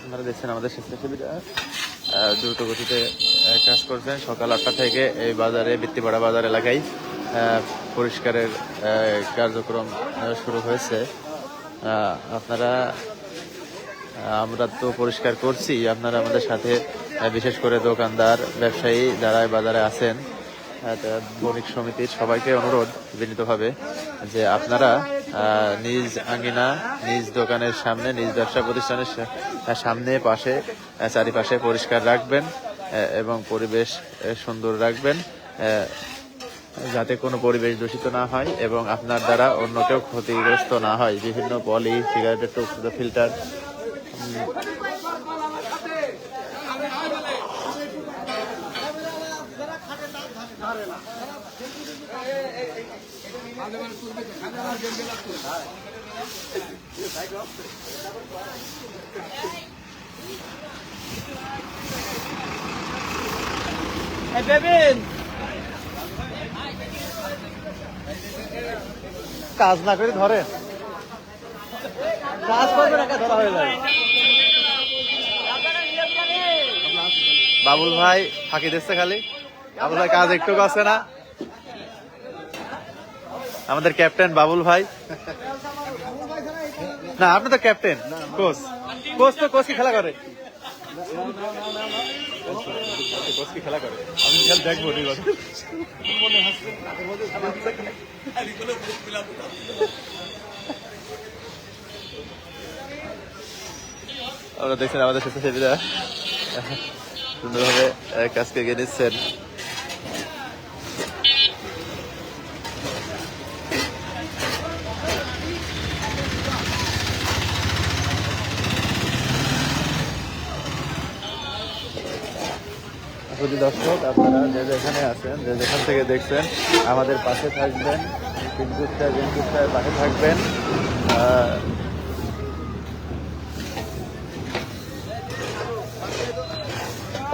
আপনারা দেখছেন আমাদের স্বেচ্ছাসেবীরা দ্রুত গতিতে কাজ করছেন। সকাল 8টা থেকে এই বাজারে বৃত্তিপাড়া বাজার এলাকায় পরিষ্কারের কার্যক্রম শুরু হয়েছে। আপনারা আমরা তো পরিষ্কার করছি, আপনারা আমাদের সাথে বিশেষ করে দোকানদার ব্যবসায়ী যারা বাজারে আছেন, বণিক সমিতির সবাইকে অনুরোধ বিনীতভাবে যে আপনারা নিজ আঙ্গিনা, নিজ দোকানের সামনে, নিজ ব্যবসা প্রতিষ্ঠানের সামনে, পাশে, চারিপাশে পরিষ্কার রাখবেন এবং পরিবেশ সুন্দর রাখবেন, যাতে কোনো পরিবেশ দূষিত না হয় এবং আপনার দ্বারা অন্য কেউ ক্ষতিগ্রস্ত না হয়। বিভিন্ন পলি, সিগারেটের টুকরো, ফিল্টার কাজ না করে ধরেন, কাজ করবে না, ধরা হয়ে যাবে। বাবুল ভাই ফাঁকি দিচ্ছে খালি। বাবুল ভাই কাজ একটু আছে না? আমাদের ক্যাপ্টেন বাবুল ভাই। না, আপনি তো ক্যাপ্টেন, কোচ। কোচ তো কোচ কি খেলা করে? কোচ কি খেলা করে? আমি খেল দেখবো। আমরা দেখছেন আমাদের স্বেচ্ছাসেবীরা সুন্দরভাবে কাজকে এগিয়ে নিচ্ছেন। দর্শক, আপনারা যে যেখানে আছেন, যে যেখান থেকে দেখছেন, আমাদের পাশে থাকবেন, পাশে থাকবেন।